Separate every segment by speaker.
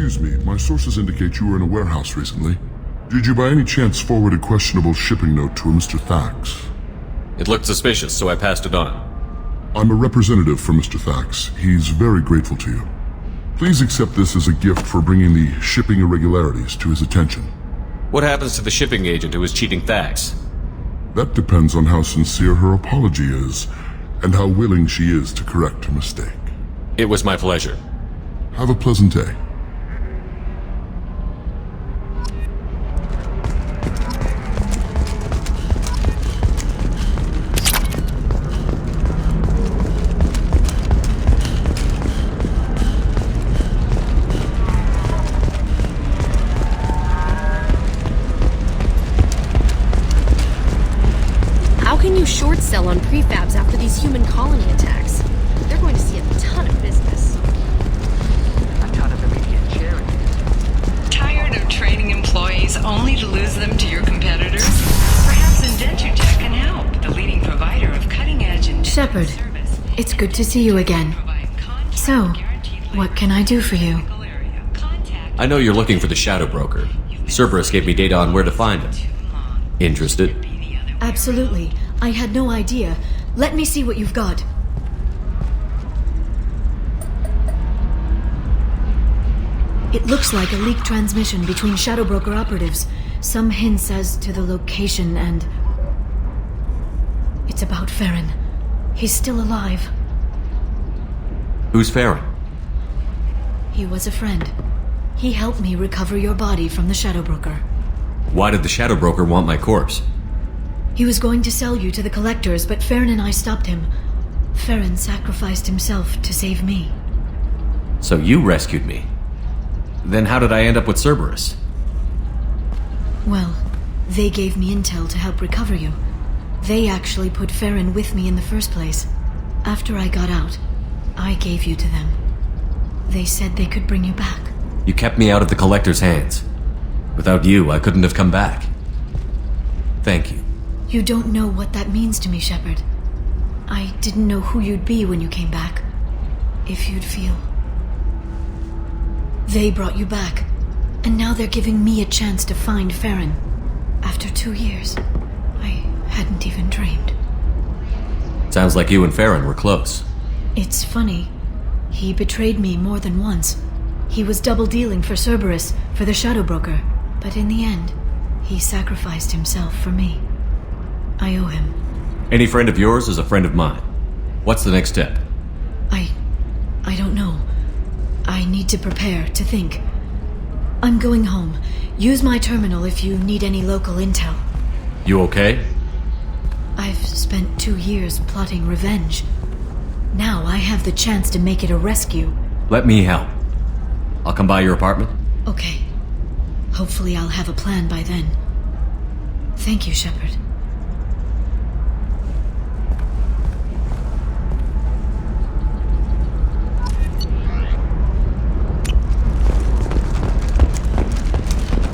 Speaker 1: Excuse me, my sources indicate you were in a warehouse recently. Did you by any chance forward a questionable shipping note to a Mr. Thax?
Speaker 2: It looked suspicious, so I passed it on.
Speaker 1: I'm a representative for Mr. Thax. He's very grateful to you. Please accept this as a gift for bringing the shipping irregularities to his attention.
Speaker 2: What happens to the shipping agent who was cheating Thax?
Speaker 1: That depends on how sincere her apology is, and how willing she is to correct her mistake.
Speaker 2: It was my pleasure.
Speaker 1: Have a pleasant day.
Speaker 3: Short sell on prefabs after these human colony attacks. They're going to see a ton of business.
Speaker 4: A ton of immediate charity.
Speaker 5: Tired of training employees only to lose them to your competitors? Perhaps Indentutech can help, the leading provider of cutting-edge and
Speaker 6: Shepard,
Speaker 5: service.
Speaker 6: it's good to see you again. So, what can I do for you?
Speaker 2: I know you're looking for the Shadow Broker. Cerberus gave me data on where to find him. Interested?
Speaker 6: Absolutely. I had no idea. Let me see what you've got. It looks like a leaked transmission between Shadow Broker operatives. Some hints as to the location and... It's about Farron. He's still alive.
Speaker 2: Who's Farron?
Speaker 6: He was a friend. He helped me recover your body from the Shadow Broker.
Speaker 2: Why did the Shadow Broker want my corpse?
Speaker 6: He was going to sell you to the collectors, but Farron and I stopped him. Farron sacrificed himself to save me.
Speaker 2: So you rescued me. Then how did I end up with Cerberus?
Speaker 6: Well, they gave me intel to help recover you. They actually put Farron with me in the first place. After I got out, I gave you to them. They said they could bring you back.
Speaker 2: You kept me out of the collector's hands. Without you, I couldn't have come back. Thank you.
Speaker 6: You don't know what that means to me, Shepard. I didn't know who you'd be when you came back. If you'd feel. They brought you back, and now they're giving me a chance to find Farron. After 2 years, I hadn't even dreamed.
Speaker 2: Sounds like you and Farron were close.
Speaker 6: It's funny. He betrayed me more than once. He was double-dealing for Cerberus, for the Shadow Broker. But in the end, he sacrificed himself for me. I owe him.
Speaker 2: Any friend of yours is a friend of mine. What's the next step?
Speaker 6: I don't know. I need to prepare, to think. I'm going home. Use my terminal if you need any local intel.
Speaker 2: You okay?
Speaker 6: I've spent 2 years plotting revenge. Now I have the chance to make it a rescue.
Speaker 2: Let me help. I'll come by your apartment.
Speaker 6: Okay. Hopefully I'll have a plan by then. Thank you, Shepard.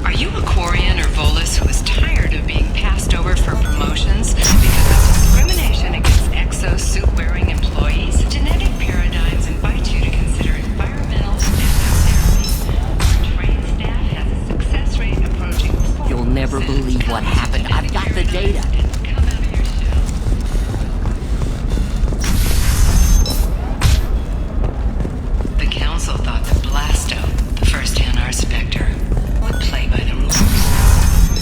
Speaker 5: Are you a Quarian or Volus who is tired of being passed over for promotions because of discrimination against exosuit-wearing employees? Genetic paradigms invite you to consider environmental therapy. Our trained staff has a success rate approaching 4%.
Speaker 4: You'll never believe what happened. I've got the data.
Speaker 5: Come out of your shell. The Council thought that Blasto, the first Hanar Spectre, would play by the rules.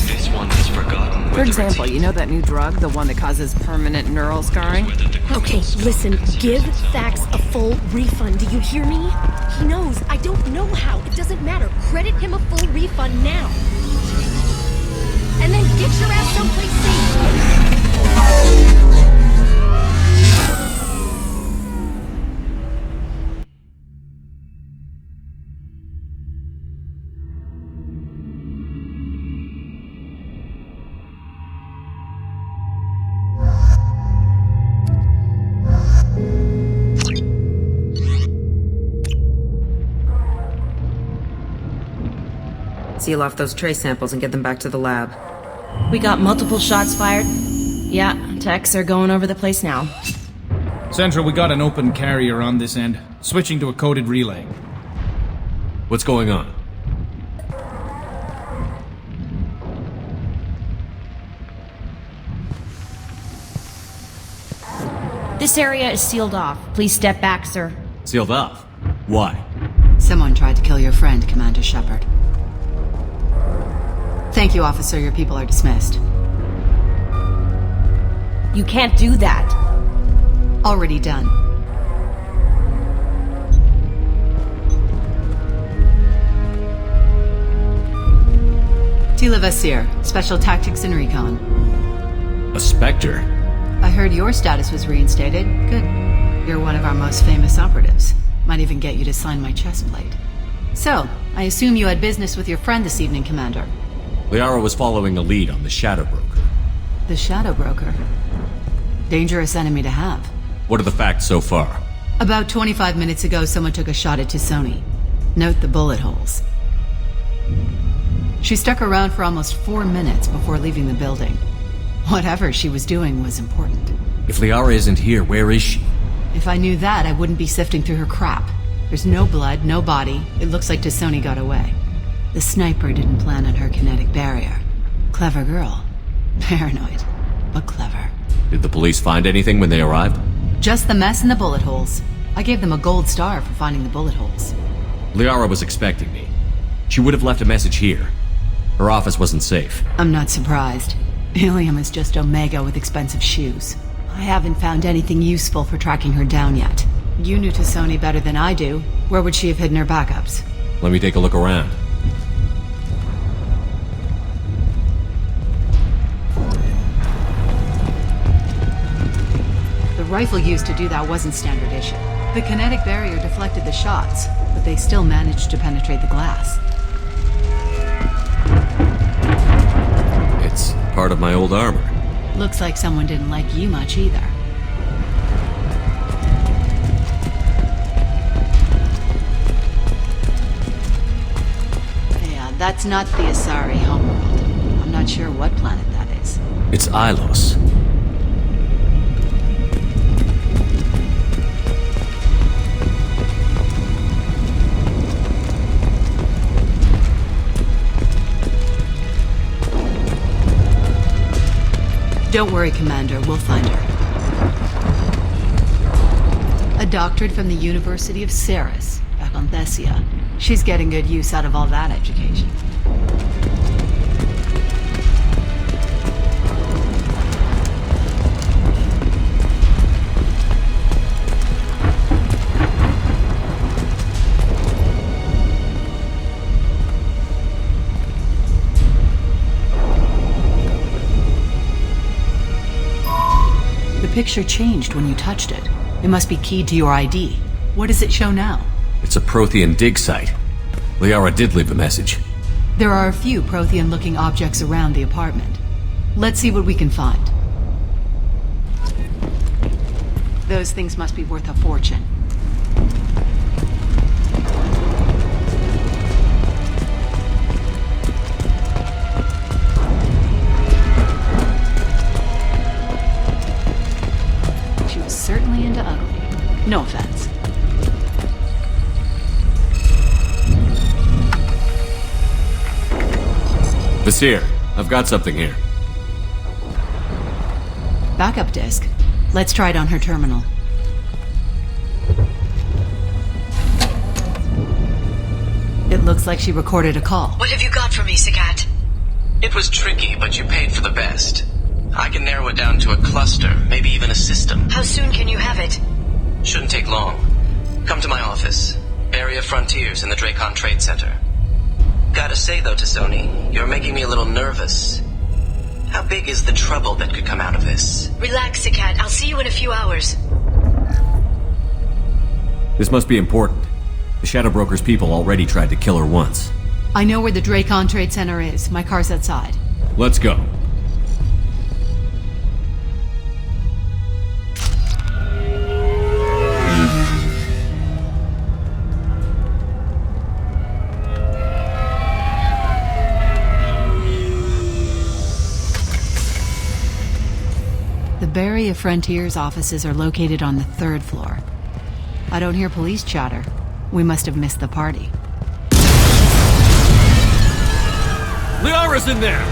Speaker 7: This one is forgotten.
Speaker 8: For example, you know that new drug, the one that causes permanent neural scarring?
Speaker 3: Okay, listen, give Thax a full refund. Do you hear me? He knows. I don't know how. It doesn't matter. Credit him a full refund now. And then get your ass someplace safe.
Speaker 8: Seal off those trace samples and get them back to the lab.
Speaker 9: We got multiple shots fired. Yeah, techs are going over the place now.
Speaker 10: Central, we got an open carrier on this end. Switching to a coded relay.
Speaker 2: What's going on?
Speaker 9: This area is sealed off. Please step back, sir.
Speaker 2: Sealed off? Why?
Speaker 11: Someone tried to kill your friend, Commander Shepard. Thank you, officer. Your people are dismissed.
Speaker 9: You can't do that.
Speaker 11: Already done. Tila Vasir, Special Tactics and Recon.
Speaker 2: A Spectre?
Speaker 11: I heard your status was reinstated. Good. You're one of our most famous operatives. Might even get you to sign my chest plate. So, I assume you had business with your friend this evening, Commander.
Speaker 2: Liara was following a lead on the Shadow Broker.
Speaker 11: The Shadow Broker? Dangerous enemy to have.
Speaker 2: What are the facts so far?
Speaker 11: About 25 minutes ago, someone took a shot at T'Soni. Note the bullet holes. She stuck around for almost 4 minutes before leaving the building. Whatever she was doing was important.
Speaker 2: If Liara isn't here, where is she?
Speaker 11: If I knew that, I wouldn't be sifting through her crap. There's no blood, no body. It looks like T'Soni got away. The sniper didn't plan on her kinetic barrier. Clever girl. Paranoid, but clever.
Speaker 2: Did the police find anything when they arrived?
Speaker 11: Just the mess and the bullet holes. I gave them a gold star for finding the bullet holes.
Speaker 2: Liara was expecting me. She would have left a message here. Her office wasn't safe.
Speaker 11: I'm not surprised. Illium is just Omega with expensive shoes. I haven't found anything useful for tracking her down yet. You knew T'Soni better than I do. Where would she have hidden her backups?
Speaker 2: Let me take a look around.
Speaker 11: The rifle used to do that wasn't standard issue. The kinetic barrier deflected the shots, but they still managed to penetrate the glass.
Speaker 2: It's part of my old armor.
Speaker 11: Looks like someone didn't like you much either. Yeah, that's not the Asari homeworld. I'm not sure what planet that is.
Speaker 2: It's Ilos.
Speaker 11: Don't worry, Commander. We'll find her. A doctorate from the University of Cerberus, back on Thessia. She's getting good use out of all that education. The picture changed when you touched it. It must be keyed to your ID. What does it show now?
Speaker 2: It's a Prothean dig site. Liara did leave a message.
Speaker 11: There are a few Prothean-looking objects around the apartment. Let's see what we can find. Those things must be worth a fortune. She was certainly into ugly. No offense.
Speaker 2: Vasir, I've got something here.
Speaker 11: Backup disk. Let's try it on her terminal. It looks like she recorded a call.
Speaker 12: What have you got for me, Sagat?
Speaker 7: It was tricky, but you paid for the best. I can narrow it down to a cluster, maybe even a system.
Speaker 12: How soon can you have it?
Speaker 7: Shouldn't take long. Come to my office. Area Frontiers in the Dracon Trade Center. Gotta say though, T'Soni, you're making me a little nervous. How big is the trouble that could come out of this?
Speaker 12: Relax, Sagat. I'll see you in a few hours.
Speaker 2: This must be important. The Shadow Broker's people already tried to kill her once.
Speaker 11: I know where the Dracon Trade Center is. My car's outside.
Speaker 2: Let's go.
Speaker 11: The Barry of Frontiers offices are located on the 3rd floor. I don't hear police chatter. We must have missed the party.
Speaker 2: Liara's in there!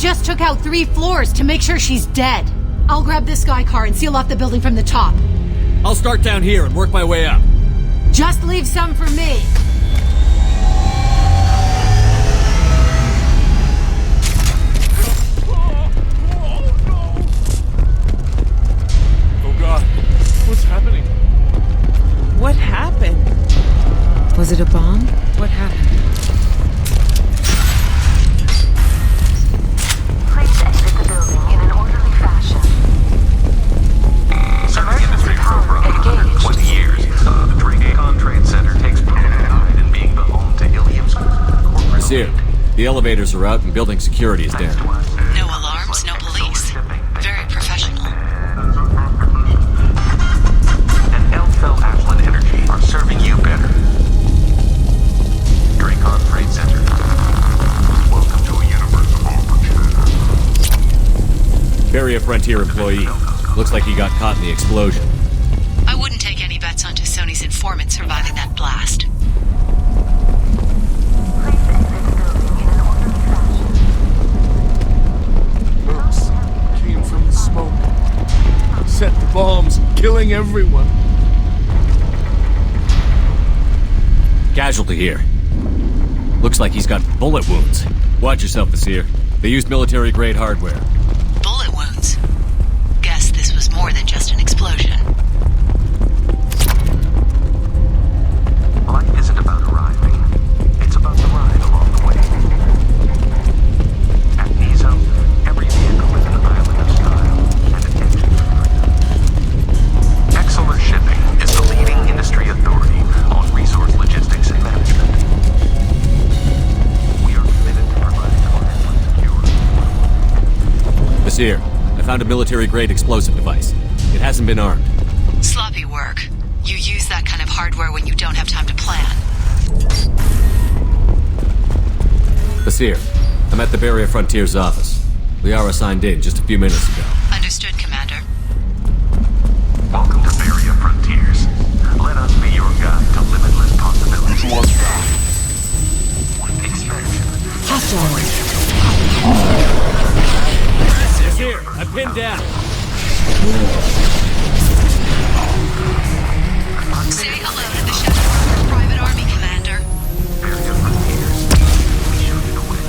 Speaker 11: just took out 3 floors to make sure she's dead. I'll grab this sky car and seal off the building from the top.
Speaker 2: I'll start down here and work my way up.
Speaker 11: Just leave some for me.
Speaker 13: Oh God, what's happening?
Speaker 14: What happened?
Speaker 9: Was it a bomb? What happened?
Speaker 15: Please exit the building in an orderly fashion.
Speaker 16: Serving industry for over 120 years, the Dracon Trade Center takes pride in being the home to Illium's corporate.
Speaker 2: Monsieur, the elevators are out and building security is down.
Speaker 12: No alarms, no police. Very professional.
Speaker 16: And L-Cell Ashland Energy are serving you better. Dracon Trade Center. Welcome to a universe of opportunity.
Speaker 2: Barrier Frontier employee. Looks like he got caught in the explosion.
Speaker 12: I wouldn't take any bets on T'Soni's informant surviving that blast.
Speaker 13: Oops. Came from the smoke. Set the bombs, killing everyone.
Speaker 2: Casualty here. Looks like he's got bullet wounds. Watch yourself, Monsieur. They used military-grade hardware.
Speaker 12: Bullet wounds. Guess this was more than just an explosion.
Speaker 16: Life isn't about arriving. It's about the ride along the way. At Nizo, every vehicle is an island of style and an engine for freedom. Exeler Shipping is the leading industry authority on resource logistics and management. We are committed to providing clients with secure.
Speaker 2: Monsieur, I found a military-grade explosive device. It hasn't been armed.
Speaker 12: Sloppy work. You use that kind of hardware when you don't have time to plan.
Speaker 2: Monsieur, I'm at the Barrier Frontier's office. Liara signed in just a few minutes ago.
Speaker 12: Understood, Commander.
Speaker 16: Welcome to Barrier Frontiers. Let us be your guide to limitless possibilities. Expansion.
Speaker 2: Monsieur, I'm pinned down.
Speaker 12: Say hello to the Shepard private army, Commander.
Speaker 16: Barrier Frontiers. We shoot it away.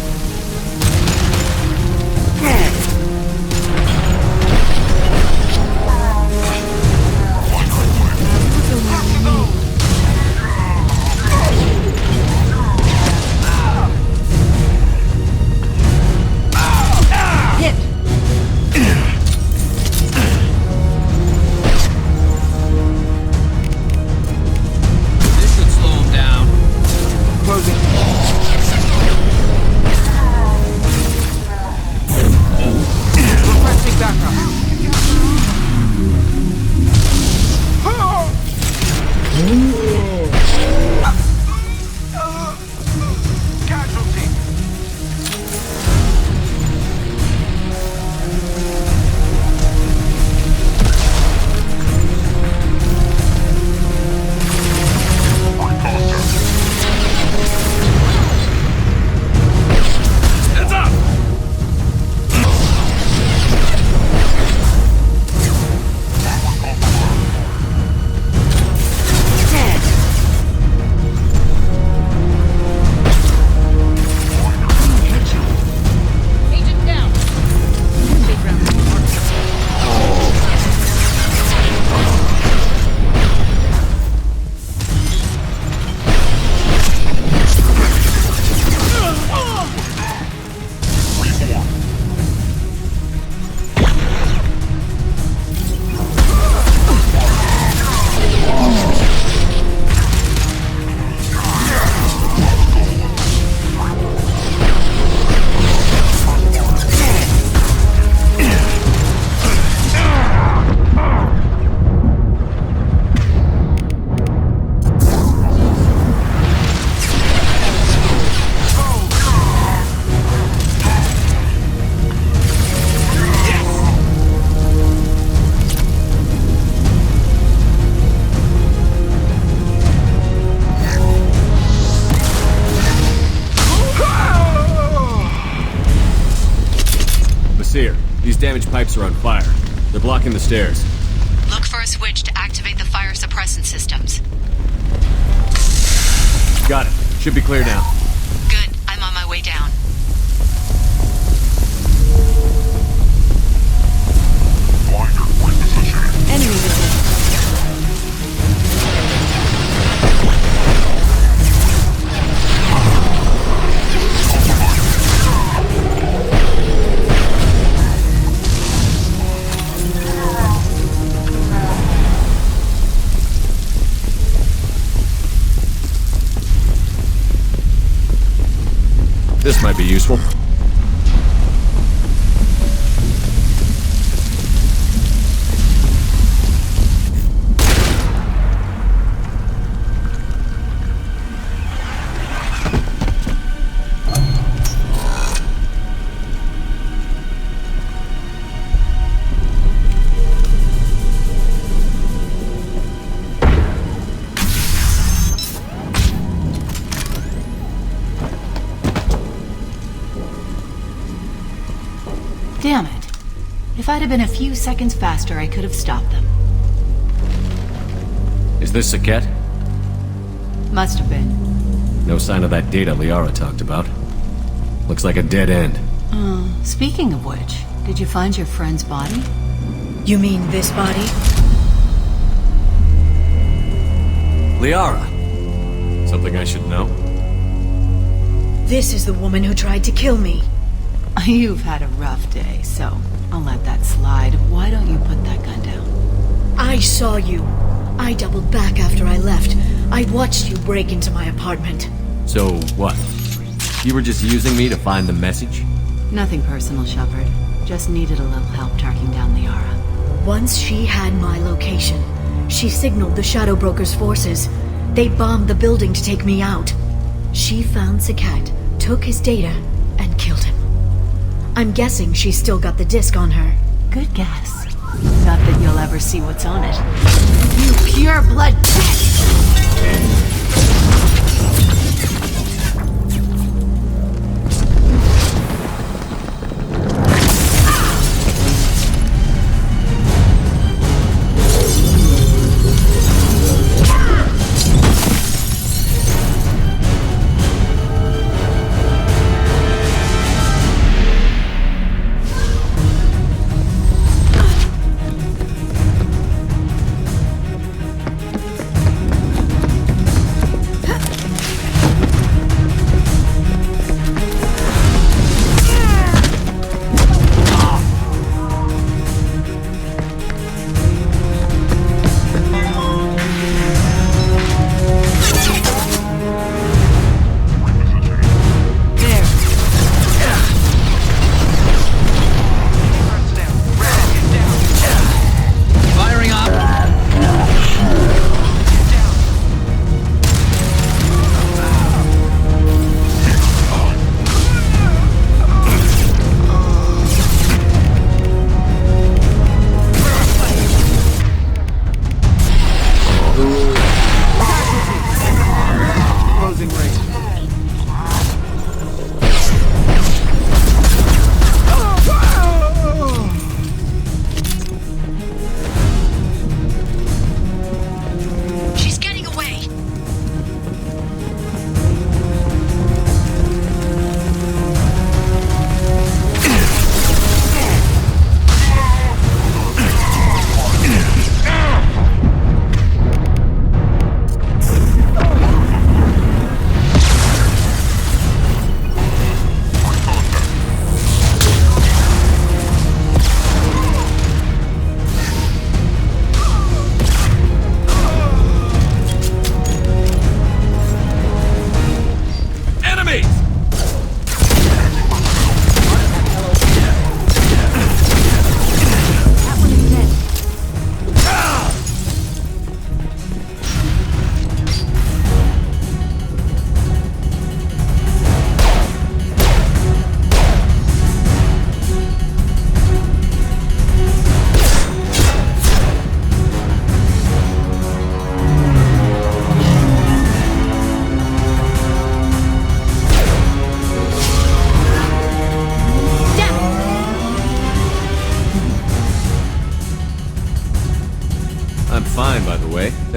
Speaker 2: These damaged pipes are on fire. They're blocking the stairs.
Speaker 12: Look for a switch to activate the fire suppressant systems.
Speaker 2: Got it. Should be clear now.
Speaker 12: Good. I'm on my way down.
Speaker 6: Enemy detected.
Speaker 2: This might be useful.
Speaker 11: Damn it. If I'd have been a few seconds faster, I could have stopped them.
Speaker 2: Is this Saket?
Speaker 11: Must have been.
Speaker 2: No sign of that data Liara talked about. Looks like a dead end.
Speaker 11: Speaking of which, did you find your friend's body?
Speaker 6: You mean this body?
Speaker 2: Liara! Something I should know?
Speaker 6: This is the woman who tried to kill me.
Speaker 11: You've had a rough day, so I'll let that slide. Why don't you put that gun down?
Speaker 6: I saw you. I doubled back after I left. I watched you break into my apartment.
Speaker 2: So, what? You were just using me to find the message?
Speaker 11: Nothing personal, Shepard. Just needed a little help tracking down Liara.
Speaker 6: Once she had my location, she signaled the Shadow Broker's forces. They bombed the building to take me out. She found Saket, took his data, and killed him. I'm guessing she's still got the disc on her.
Speaker 11: Good guess. Not that you'll ever see what's on it. You pure blood bitch!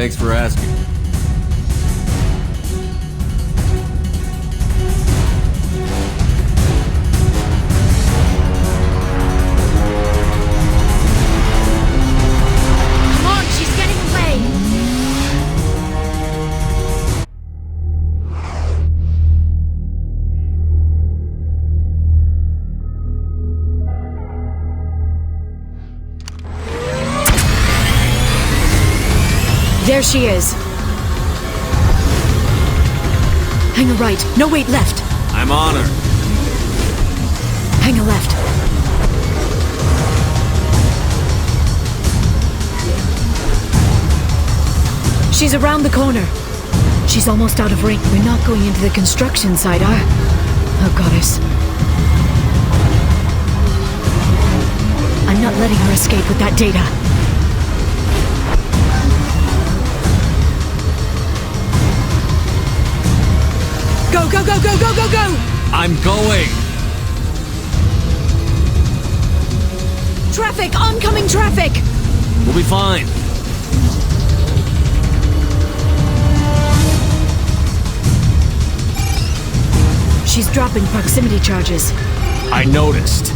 Speaker 2: Thanks for asking.
Speaker 3: Come on, she's getting away!
Speaker 6: There she is. Hang a right. No, wait, left.
Speaker 2: I'm on her.
Speaker 6: Hang a left. She's around the corner. She's almost out of range. We're not going into the construction site, are... Oh, goddess. I'm not letting her escape with that data. Go, go, go, go, go, go, go!
Speaker 2: I'm going!
Speaker 6: Traffic! Oncoming traffic!
Speaker 2: We'll be fine.
Speaker 6: She's dropping proximity charges.
Speaker 2: I noticed.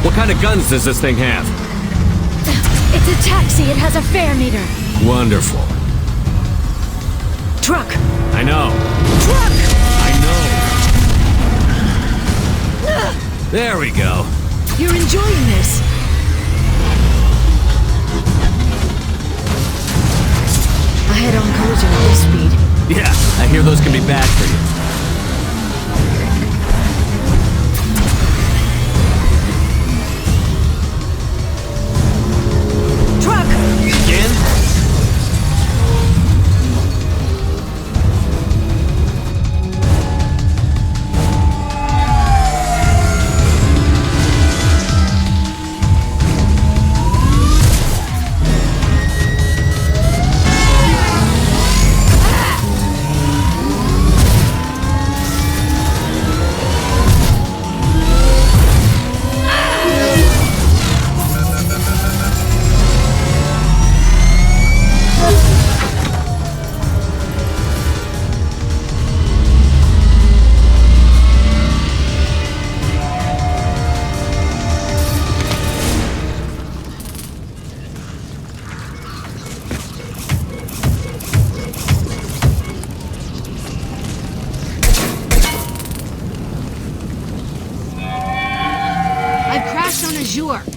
Speaker 2: What kind of guns does this thing have?
Speaker 6: It's a taxi. It has a fare meter.
Speaker 2: Wonderful.
Speaker 6: Truck.
Speaker 2: I know.
Speaker 6: Truck!
Speaker 2: I know. There we go.
Speaker 6: You're enjoying this. A head-on collision at this speed.
Speaker 2: Yeah, I hear those can be bad for you.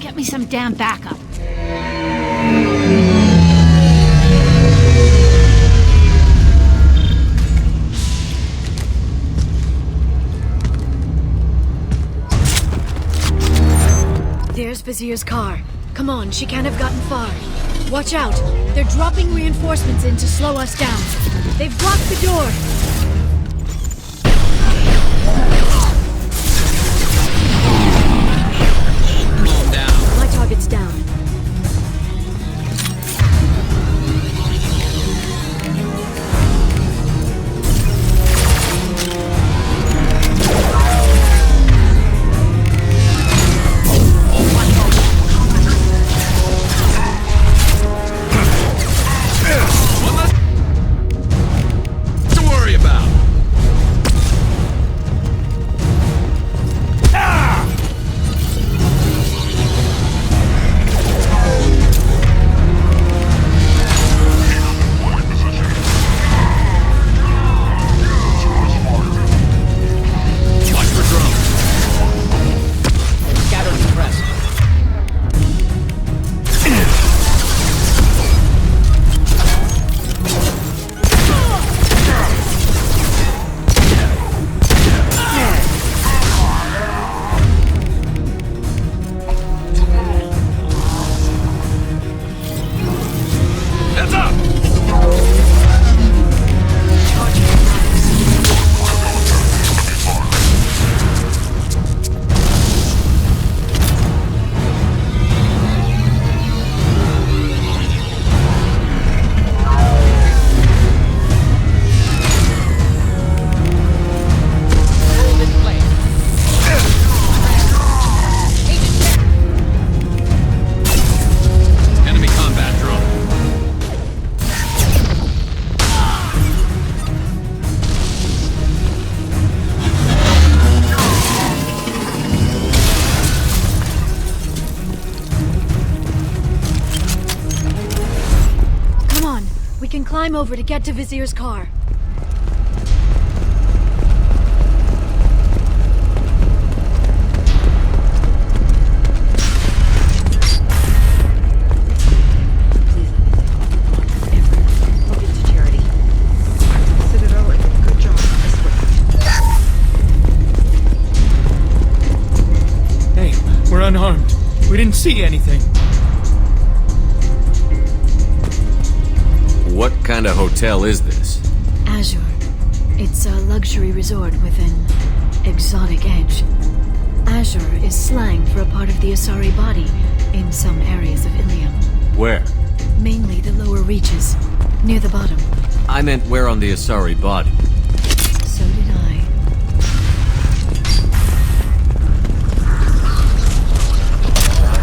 Speaker 11: Get me some damn backup.
Speaker 6: There's Vizier's car. Come on, she can't have gotten far. Watch out. They're dropping reinforcements in to slow us down. They've blocked the door. Target's down.
Speaker 17: To worry about.
Speaker 6: climb over to get to Vizier's car.
Speaker 10: We're unharmed. We didn't see anything.
Speaker 2: What kind of hotel is this?
Speaker 6: Azure. It's a luxury resort with an exotic edge. Azure is slang for a part of the Asari body in some areas of Illium.
Speaker 2: Where?
Speaker 6: Mainly the lower reaches, near the bottom.
Speaker 2: I meant where on the Asari body.
Speaker 6: So did I.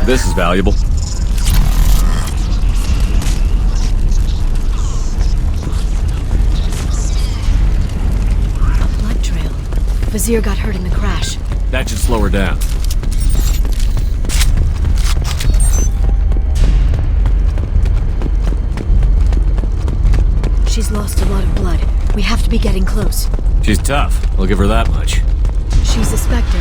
Speaker 2: This is valuable.
Speaker 6: A blood trail. Vizier got hurt in the crash.
Speaker 2: That should slow her down.
Speaker 6: She's lost a lot of blood. We have to be getting close.
Speaker 2: She's tough. I'll give her that much.
Speaker 6: She's a Spectre.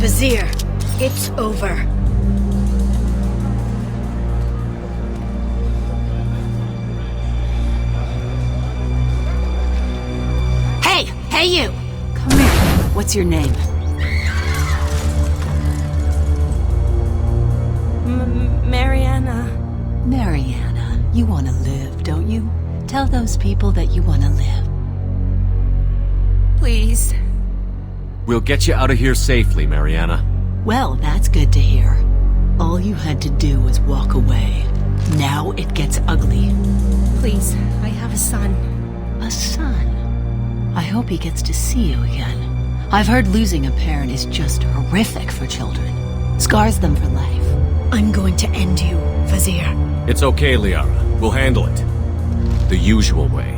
Speaker 6: Vizier, it's over.
Speaker 11: Hey you! Come here. What's your name?
Speaker 9: Mariana.
Speaker 11: Mariana, you want to live, don't you? Tell those people that you want to live.
Speaker 9: Please.
Speaker 2: We'll get you out of here safely, Mariana.
Speaker 11: Well, that's good to hear. All you had to do was walk away. Now it gets ugly.
Speaker 9: Please, I have a son.
Speaker 11: A son? I hope he gets to see you again. I've heard losing a parent is just horrific for children. Scars them for life.
Speaker 6: I'm going to end you, Vizier.
Speaker 2: It's okay, Liara. We'll handle it. The usual way.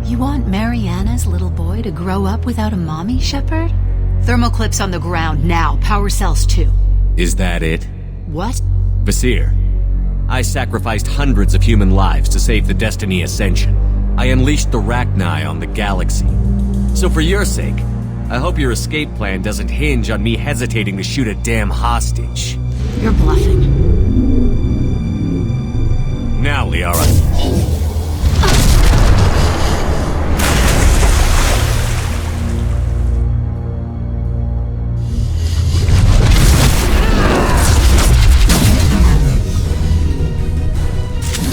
Speaker 11: You want Mariana's little boy to grow up without a mommy, Shepard? Thermal clips on the ground now. Power cells too.
Speaker 2: Is that it?
Speaker 11: What?
Speaker 2: Vizier, I sacrificed hundreds of human lives to save the Destiny Ascension. I unleashed the Rachni on the galaxy. So for your sake, I hope your escape plan doesn't hinge on me hesitating to shoot a damn hostage.
Speaker 11: You're bluffing.
Speaker 2: Now, Liara.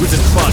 Speaker 2: Wizard spot.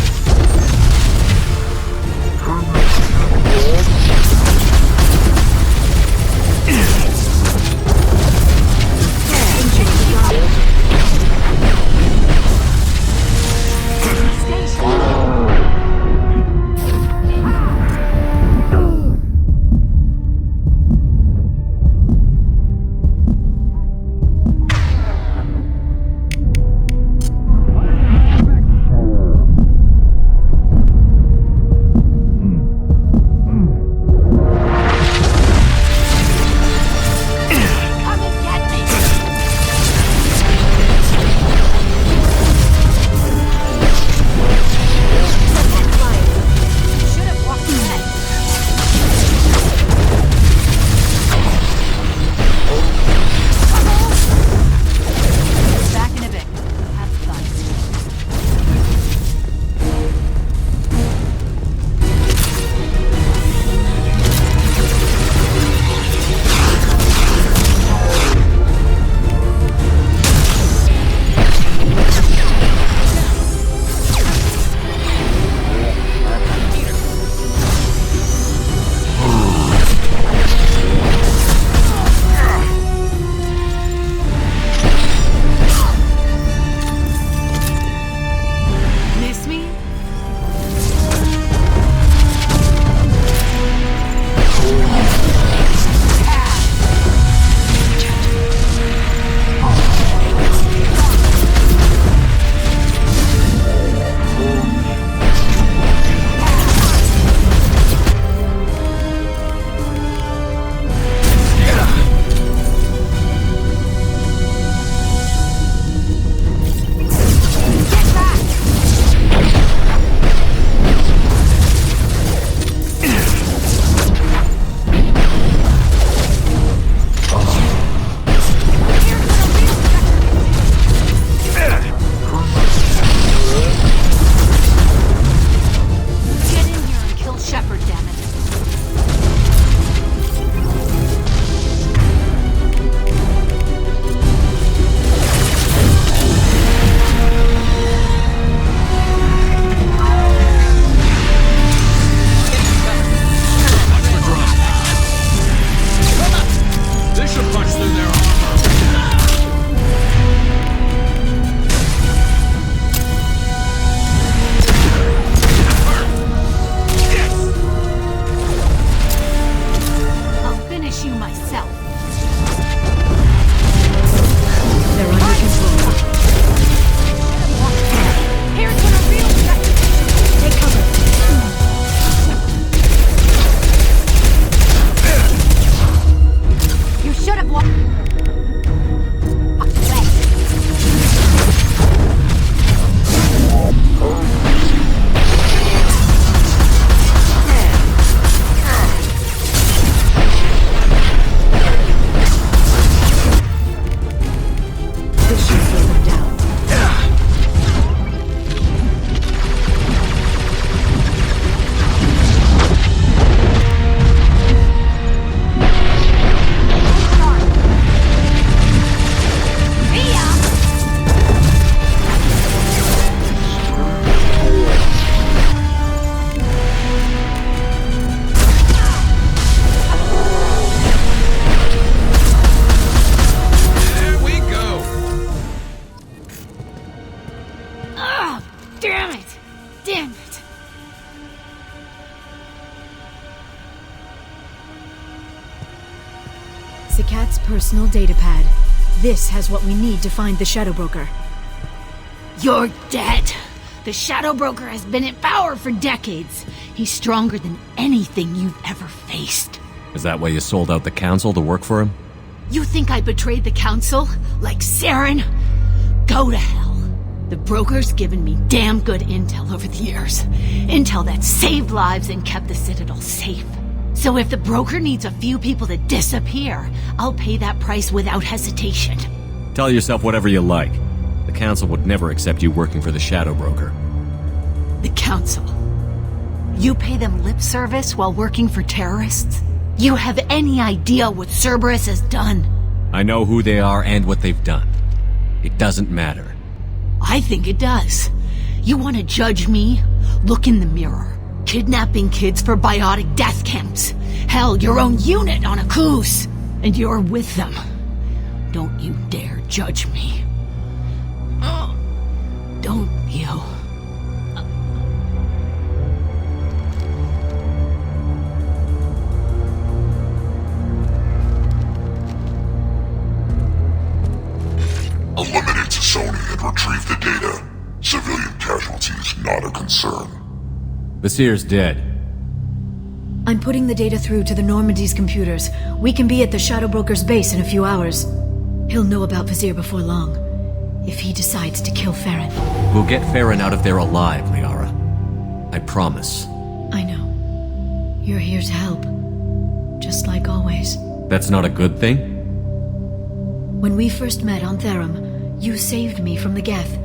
Speaker 6: Secat's personal datapad. This has what we need to find the Shadow Broker.
Speaker 11: You're dead. The Shadow Broker has been in power for decades. He's stronger than anything you've ever faced.
Speaker 2: Is that why you sold out the Council to work for him?
Speaker 11: You think I betrayed the Council? Like Saren? Go to hell. The Broker's given me damn good intel over the years. Intel that saved lives and kept the Citadel safe. So if the Broker needs a few people to disappear, I'll pay that price without hesitation.
Speaker 2: Tell yourself whatever you like. The Council would never accept you working for the Shadow Broker.
Speaker 11: The Council? You pay them lip service while working for terrorists? You have any idea what Cerberus has done?
Speaker 2: I know who they are and what they've done. It doesn't matter.
Speaker 11: I think it does. You want to judge me? Look in the mirror. Kidnapping kids for biotic death camps. Hell, your own unit on a cruise. And you're with them. Don't you dare judge me. Don't you?
Speaker 1: Eliminate T'Soni and retrieve the data. Civilian casualties not a concern.
Speaker 2: Vasir's dead.
Speaker 6: I'm putting the data through to the Normandy's computers. We can be at the Shadow Broker's base in a few hours. He'll know about Vasir before long. If he decides to kill Farron.
Speaker 2: We'll get Farron out of there alive, Liara. I promise.
Speaker 6: I know. You're here to help. Just like always.
Speaker 2: That's not a good thing?
Speaker 6: When we first met on Therum, you saved me from the Geth.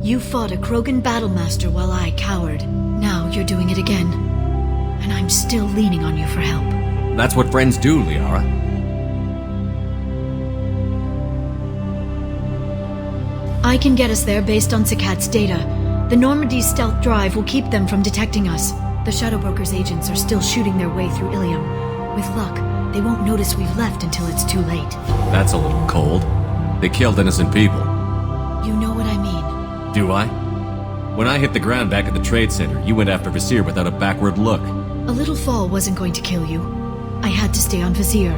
Speaker 6: You fought a Krogan battlemaster while I cowered. Now you're doing it again. And I'm still leaning on you for help.
Speaker 2: That's what friends do, Liara.
Speaker 6: I can get us there based on Secat's data. The Normandy's stealth drive will keep them from detecting us. The Shadow Broker's agents are still shooting their way through Illium. With luck, they won't notice we've left until it's too late.
Speaker 2: That's a little cold. They killed innocent people.
Speaker 6: You know what I mean.
Speaker 2: Do I? When I hit the ground back at the trade center, you went after Vasir without a backward look.
Speaker 6: A little fall wasn't going to kill you. I had to stay on Vasir.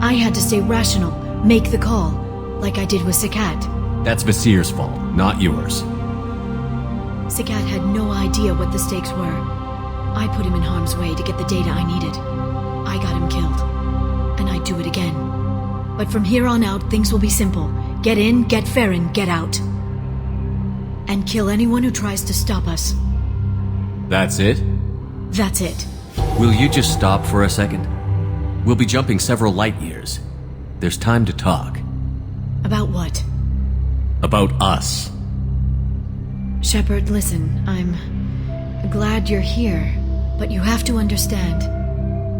Speaker 6: I had to stay rational, make the call, like I did with Secat.
Speaker 2: That's Vasir's fault, not yours.
Speaker 6: Secat had no idea what the stakes were. I put him in harm's way to get the data I needed. I got him killed. And I'd do it again. But from here on out, things will be simple. Get in, get Farron, get out. And kill anyone who tries to stop us.
Speaker 2: That's it?
Speaker 6: That's it.
Speaker 2: Will you just stop for a second? We'll be jumping several light years. There's time to talk.
Speaker 6: About what?
Speaker 2: About us.
Speaker 6: Shepard, listen, I'm glad you're here, but you have to understand.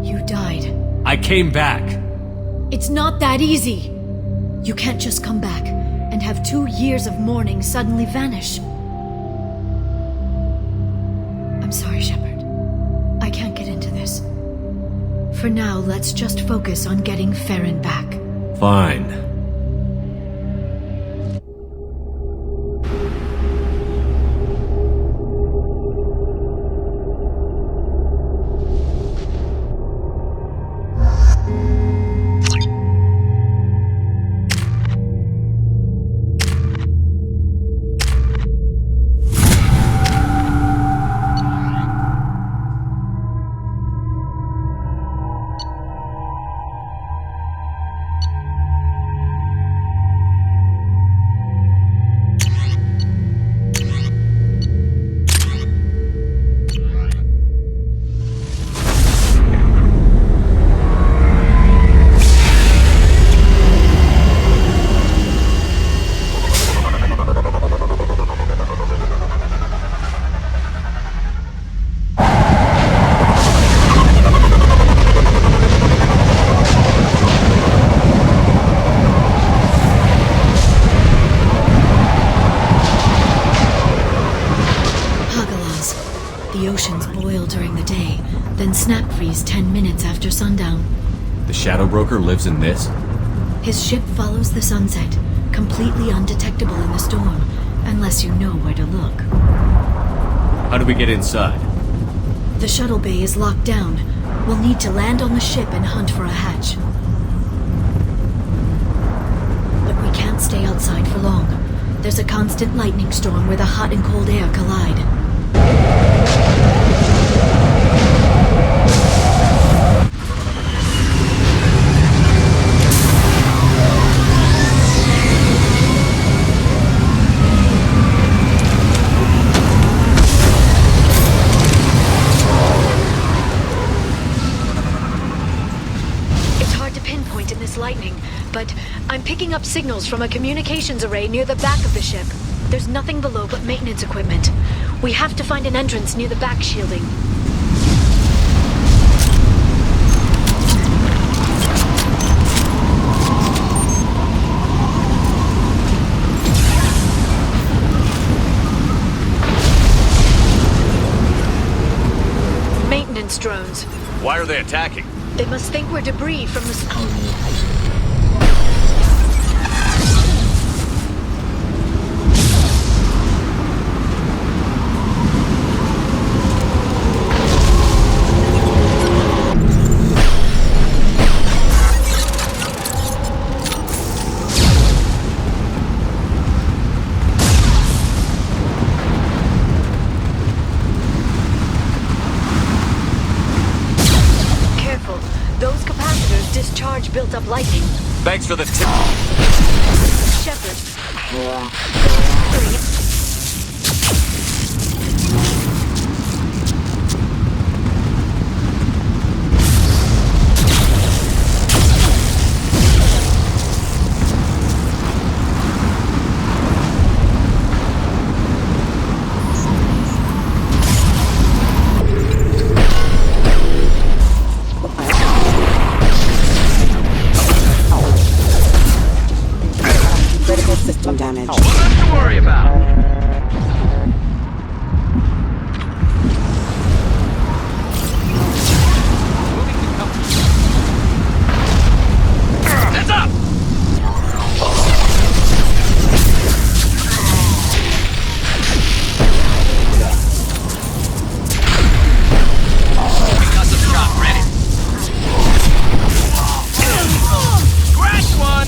Speaker 6: You died.
Speaker 2: I came back.
Speaker 6: It's not that easy. You can't just come back and have 2 years of mourning suddenly vanish. I'm sorry, Shepard. I can't get into this. For now, let's just focus on getting Farron back.
Speaker 2: Fine.
Speaker 6: Snap freeze 10 minutes after sundown.
Speaker 2: The Shadow Broker lives in this?
Speaker 6: His ship follows the sunset, completely undetectable in the storm, unless you know where to look.
Speaker 2: How do we get inside?
Speaker 6: The shuttle bay is locked down. We'll need to land on the ship and hunt for a hatch. can't stay outside for long. There's a constant lightning storm where the hot and cold air collide.
Speaker 3: Lightning, but I'm picking up signals from a communications array near the back of the ship. There's nothing below but maintenance equipment. We have to find an entrance near the back shielding. Maintenance drones.
Speaker 2: Why are they attacking?
Speaker 3: They must think we're debris from the... built up lightning.
Speaker 2: Thanks for the tip.
Speaker 3: Shepard.
Speaker 17: System damage.
Speaker 16: Well, nothing to worry about. Heads up! Concussive shot ready. Scratch one!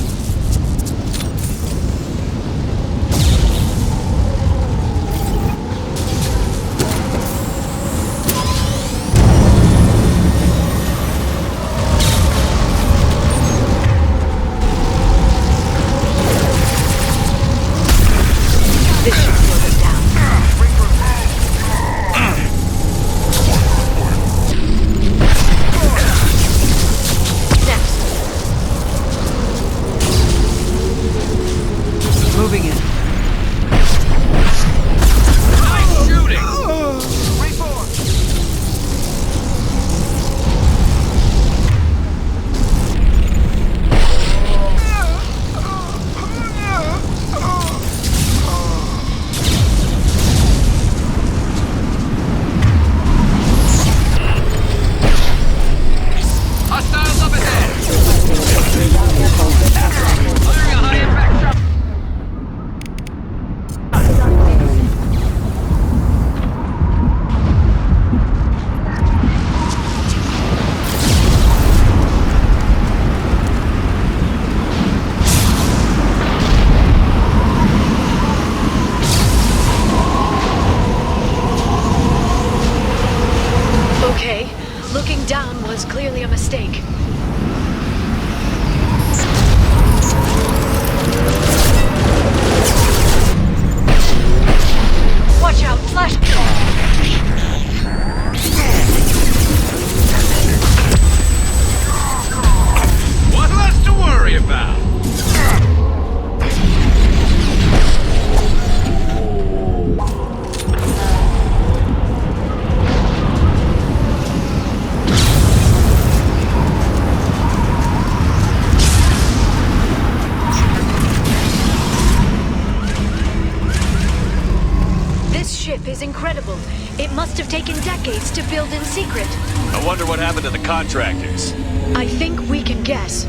Speaker 3: Is incredible. It must have taken decades to build in secret.
Speaker 2: I wonder what happened to the contractors.
Speaker 3: I think we can guess.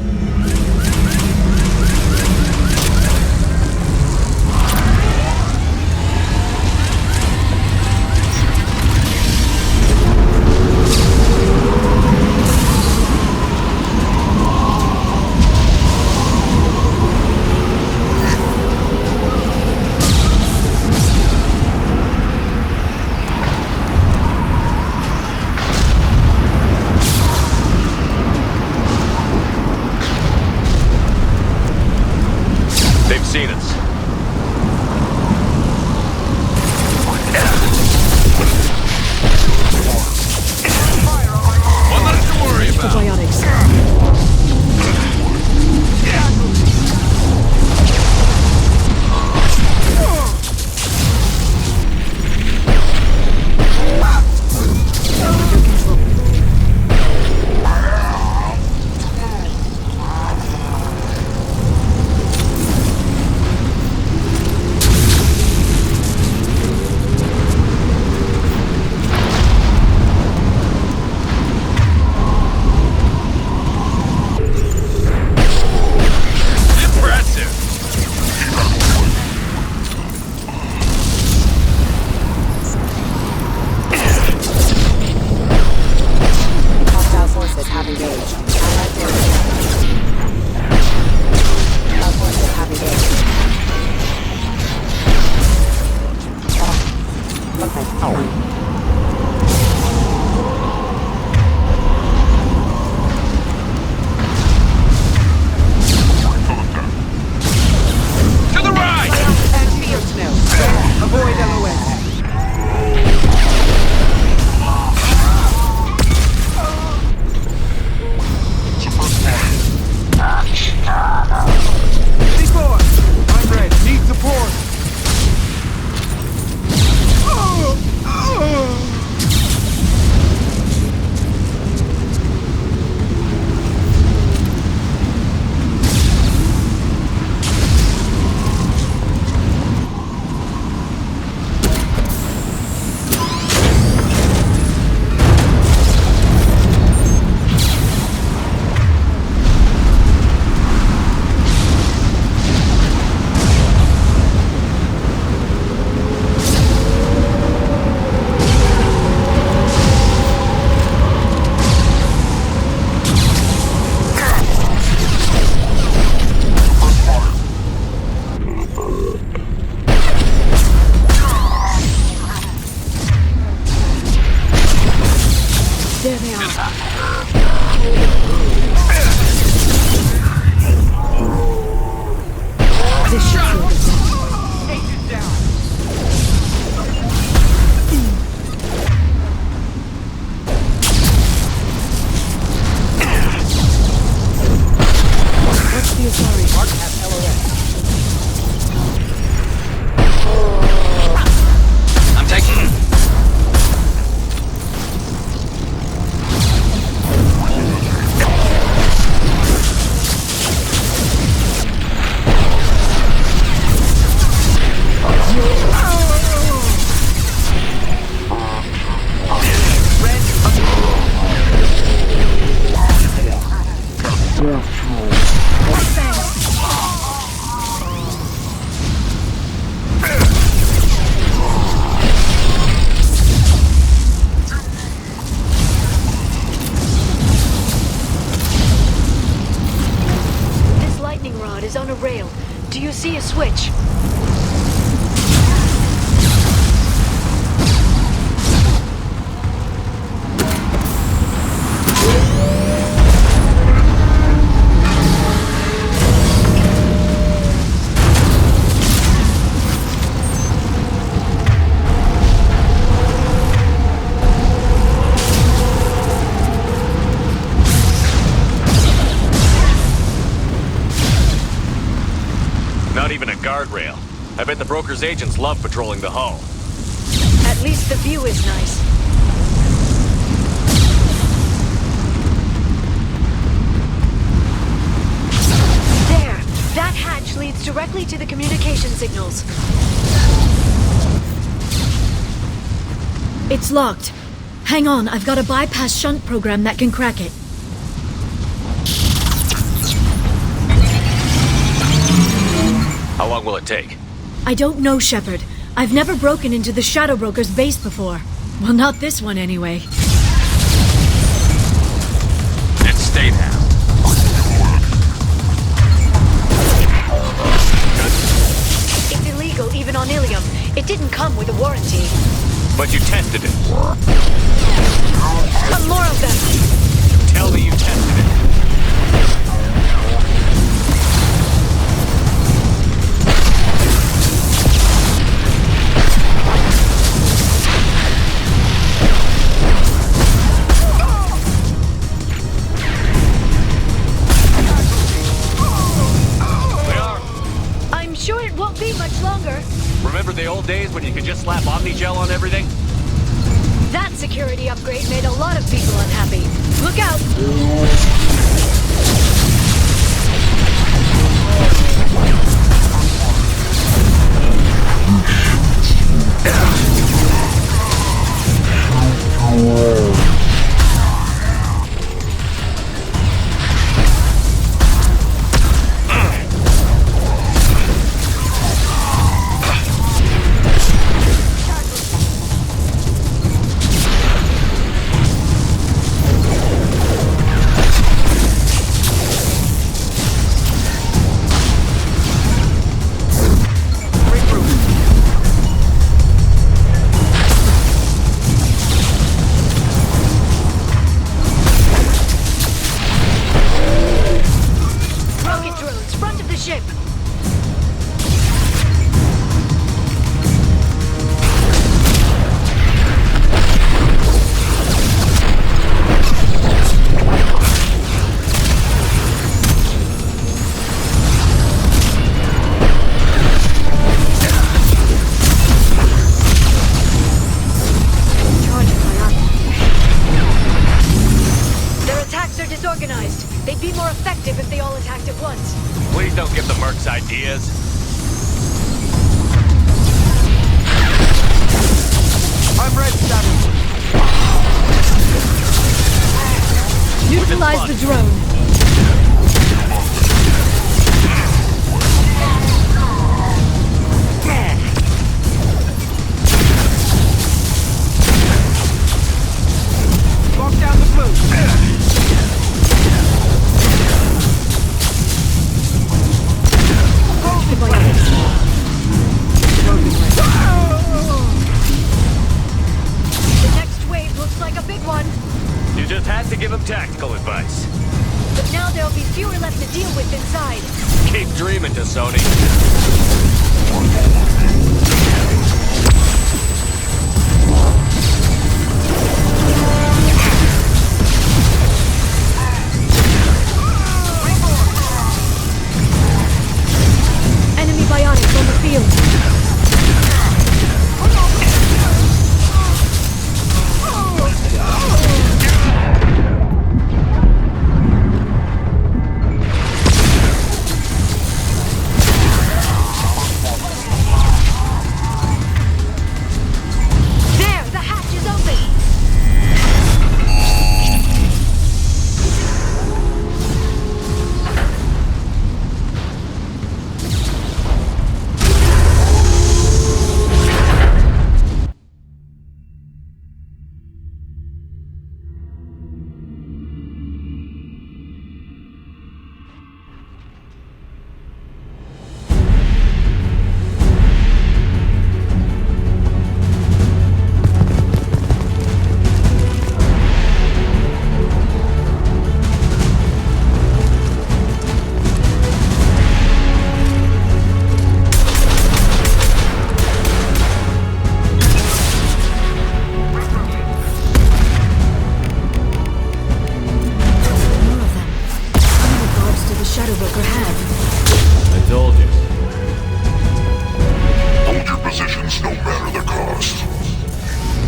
Speaker 3: There they are. This should slow them down. What's the authority? Mark has LOS.
Speaker 2: I'm taking it.
Speaker 3: This lightning rod is on a rail. Do you see a switch?
Speaker 2: Not even a guardrail. I bet the broker's agents love patrolling the hull.
Speaker 3: At least the view is nice. There! That hatch leads directly to the communication signals.
Speaker 6: It's locked. Hang on, I've got a bypass shunt program that can crack it.
Speaker 2: How long will it take?
Speaker 6: I don't know, Shepard. I've never broken into the Shadow Broker's base before. Well, not this one anyway.
Speaker 2: It's stay now.
Speaker 3: It's illegal even on Illium. It didn't come with a warranty.
Speaker 2: But you tested it.
Speaker 3: More of them!
Speaker 2: Tell me you tested it.
Speaker 3: I'm sure it won't be much longer.
Speaker 2: Remember the old days when you could just slap Omnigel on everything?
Speaker 3: That security upgrade made a lot of people unhappy. Look out! They'd be more effective if they all attacked at once.
Speaker 2: Please don't give the mercs ideas.
Speaker 10: I'm ready, Samuel.
Speaker 6: Neutralize the drone.
Speaker 10: Lock down the boot.
Speaker 3: The next wave looks like a big one.
Speaker 2: Do
Speaker 17: You just had to give him tactical advice.
Speaker 3: But now there'll be fewer left to deal with inside.
Speaker 17: Keep dreaming, T'Soni.
Speaker 3: Enemy bionics on the field.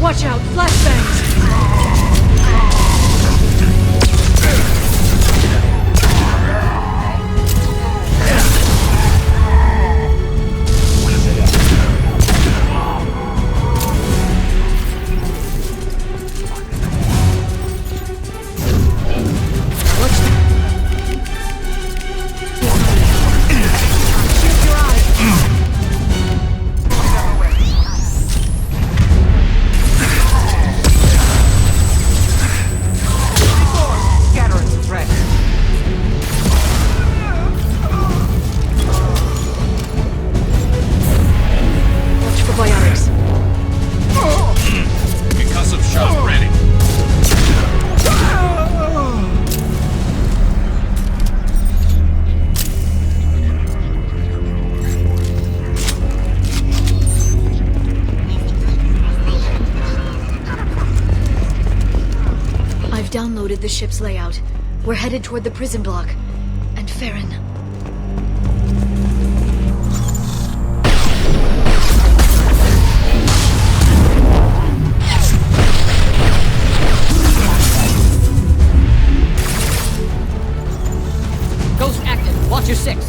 Speaker 3: Watch out, flashbangs! Downloaded the ship's layout. We're headed toward the prison block. And Farron.
Speaker 18: Ghost active. Watch your six.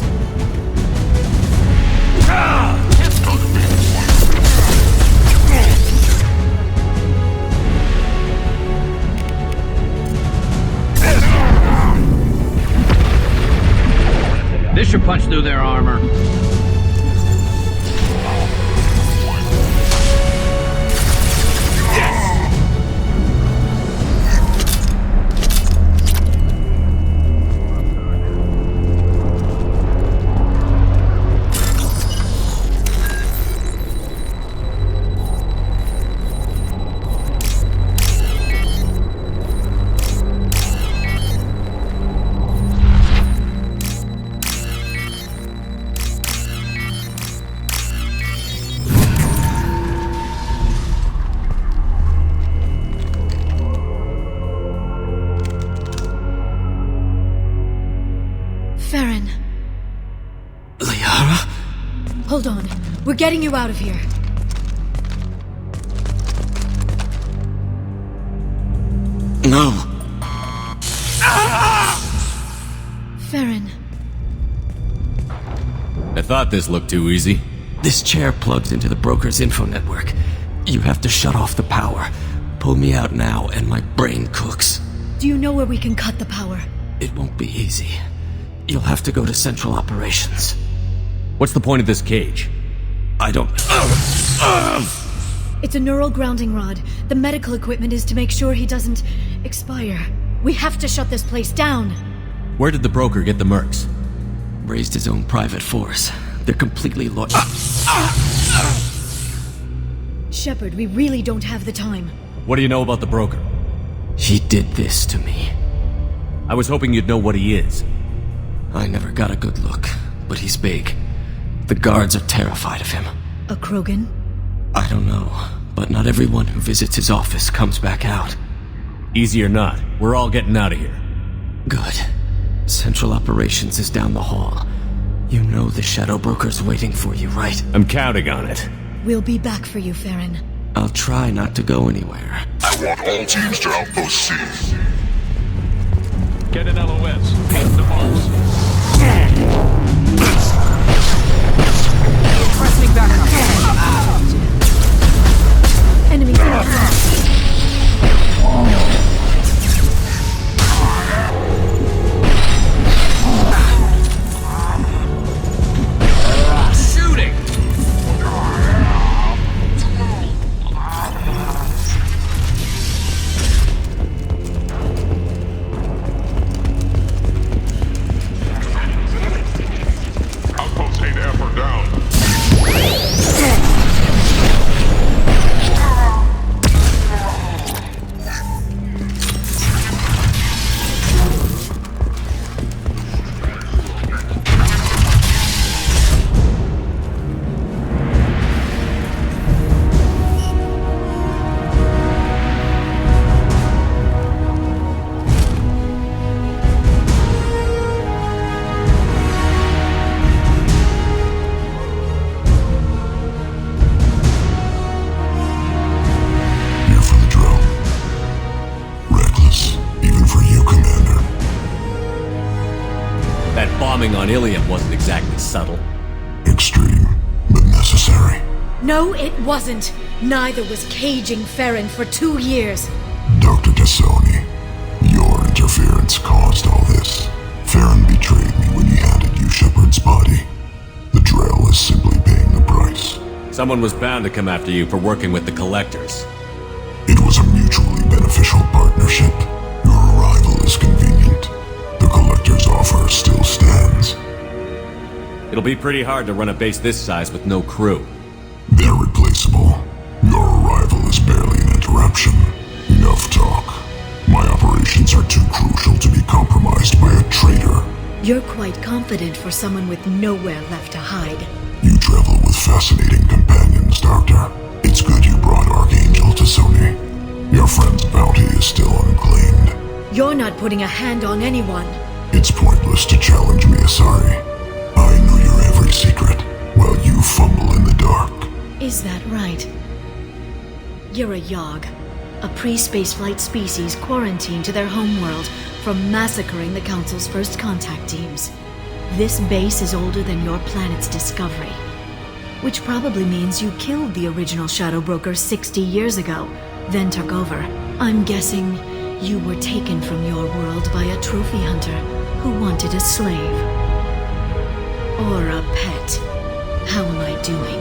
Speaker 19: This should punch through their armor.
Speaker 6: Farron.
Speaker 7: Liara?
Speaker 6: Hold on. We're getting you out of here.
Speaker 7: No.
Speaker 6: Farron.
Speaker 2: I thought this looked too easy.
Speaker 7: This chair plugs into the broker's info network. You have to shut off the power. Pull me out now and my brain cooks.
Speaker 6: Do you know where we can cut the power?
Speaker 7: It won't be easy. You'll have to go to Central Operations.
Speaker 2: What's the point of this cage?
Speaker 7: I don't...
Speaker 6: It's a neural grounding rod. The medical equipment is to make sure he doesn't expire. We have to shut this place down.
Speaker 2: Where did the broker get the mercs?
Speaker 7: Raised his own private force. They're completely loyal.
Speaker 6: Shepard, we really don't have the time.
Speaker 2: What do you know about the broker? He did this to me. I was hoping you'd know what he is. I never got a good look, but he's big. The guards are terrified of him.
Speaker 6: A Krogan?
Speaker 2: I don't know, but not everyone who visits his office comes back out. Easy or not, we're all getting out of here. Good. Central Operations is down the hall. You know the Shadow Broker's waiting for you, right? I'm counting on it.
Speaker 6: We'll be back for you, Farron.
Speaker 2: I'll try not to go anywhere.
Speaker 1: I want all teams to Outpost C.
Speaker 16: Get an LOS. Hit the bombs.
Speaker 14: Requesting backup.
Speaker 6: Enemy
Speaker 2: Shooting!
Speaker 1: Outpost 8F are down. Here for the drill. Reckless, even for you, Commander.
Speaker 2: That bombing on Illium wasn't exactly subtle.
Speaker 1: Extreme, but necessary.
Speaker 6: No, it wasn't. Neither was caging Farron for 2 years.
Speaker 1: Dr. T'Soni, your interference caused all this. Farron betrayed me when he handed you Shepard's body. The Drell is simply paying the price.
Speaker 2: Someone was bound to come after you for working with the Collectors.
Speaker 1: It was a mutually beneficial partnership. Your arrival is convenient. The Collector's offer still stands.
Speaker 2: It'll be pretty hard to run a base this size with no crew.
Speaker 1: They're replaceable. Your arrival is barely an interruption. Enough talk. My operations are too crucial to be compromised by a traitor.
Speaker 6: You're quite confident for someone with nowhere left to hide.
Speaker 1: You travel with fascinating companions, Doctor. It's good you brought Archangel T'Soni. Your friend's bounty is still unclaimed.
Speaker 6: You're not putting a hand on anyone.
Speaker 1: It's pointless to challenge me, Asari. I know your every secret, while you fumble in the dark.
Speaker 6: Is that right? You're a Yogg, a pre-spaceflight species quarantined to their homeworld from massacring the Council's first contact teams. This base is older than your planet's discovery, which probably means you killed the original Shadow Broker 60 years ago, then took over. I'm guessing you were taken from your world by a trophy hunter who wanted a slave. Or a pet. How am I doing?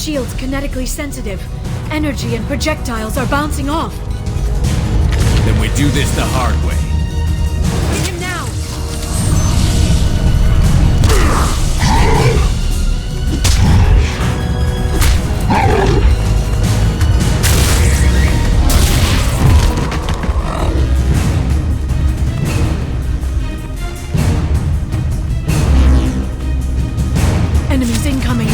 Speaker 6: Shield's kinetically sensitive. Energy and projectiles are bouncing off.
Speaker 2: Then we do this the hard way.
Speaker 6: Hit him now! Enemies incoming.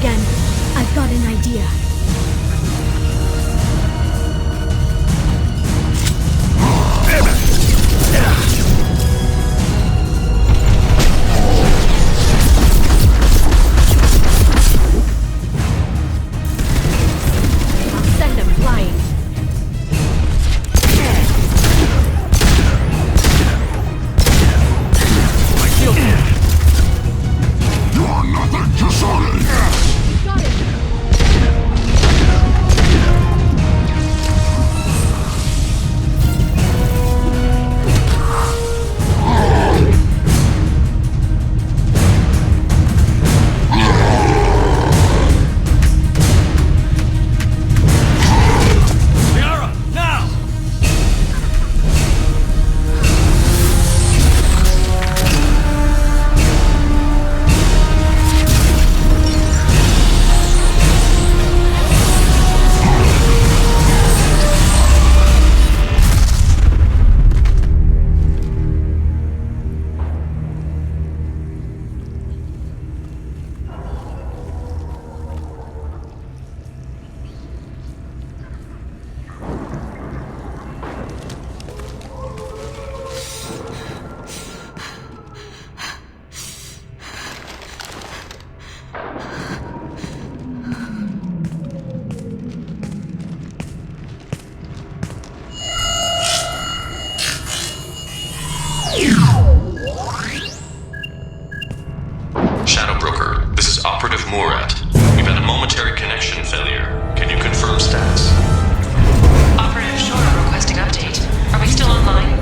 Speaker 6: again. I've got an idea.
Speaker 3: Send them flying.
Speaker 17: My shield here.
Speaker 1: You're nothing, T'Soni!
Speaker 3: Got it.
Speaker 17: Liara, now!
Speaker 16: Shadow Broker, this is Operative Murat. We've had a momentary connection failure. Can you confirm status?
Speaker 5: Operative Shore requesting update. Are we still online?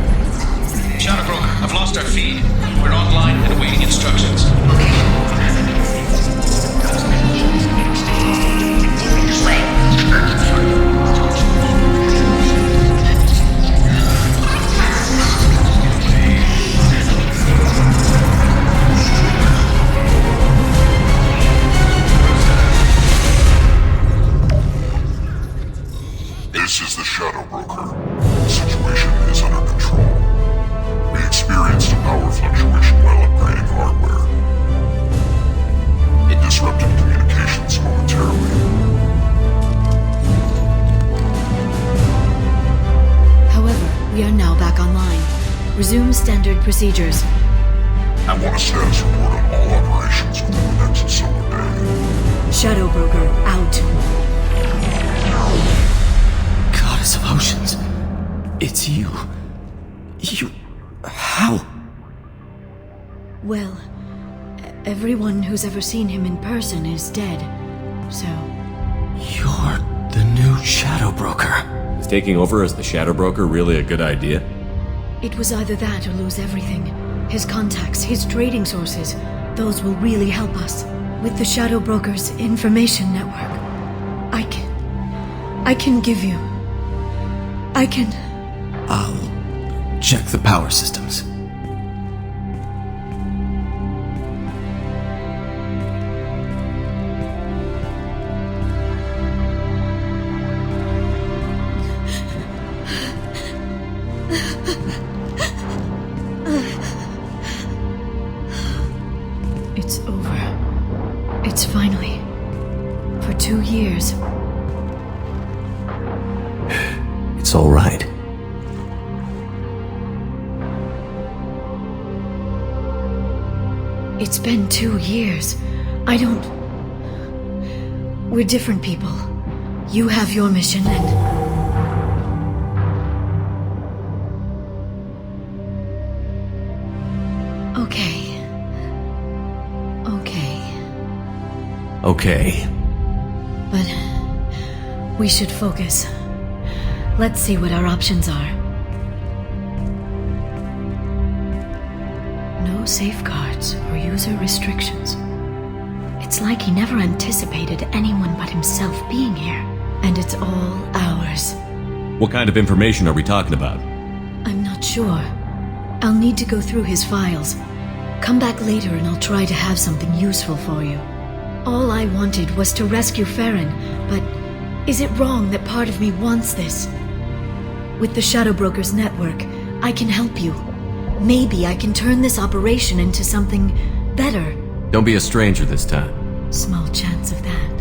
Speaker 19: Shadow Broker, I've lost our feed. We're online and awaiting instructions.
Speaker 1: This is the Shadow Broker. The situation is under control. We experienced a power fluctuation while upgrading hardware. It disrupted communications momentarily.
Speaker 6: However, we are now back online. Resume standard procedures.
Speaker 1: I want a status report on all operations within the next solar day.
Speaker 6: Shadow Broker, out.
Speaker 20: Goddess of Oceans. It's you. How?
Speaker 6: Well, everyone who's ever seen him in person is dead. So,
Speaker 20: You're the new Shadow Broker.
Speaker 2: Is taking over as the Shadow Broker really a good idea?
Speaker 6: it was either that or lose everything. His contacts, his trading sources, those will really help us. With the Shadow Broker's information network, I can give you...
Speaker 20: I'll check the power systems.
Speaker 6: It's over. It's finally. For 2 years.
Speaker 20: It's all right.
Speaker 6: It's been 2 years. We're different people. You have your mission and...
Speaker 20: Okay.
Speaker 6: But we should focus. Let's see what our options are. No safeguards or user restrictions. It's like he never anticipated anyone but himself being here. And it's all ours.
Speaker 2: What kind of information are we talking about?
Speaker 6: I'm not sure. I'll need to go through his files. Come back later and I'll try to have something useful for you. All I wanted was to rescue Farron, but is it wrong that part of me wants this? With the Shadow Broker's network, I can help you. Maybe I can turn this operation into something better.
Speaker 2: Don't be a stranger this time.
Speaker 6: Small chance of that.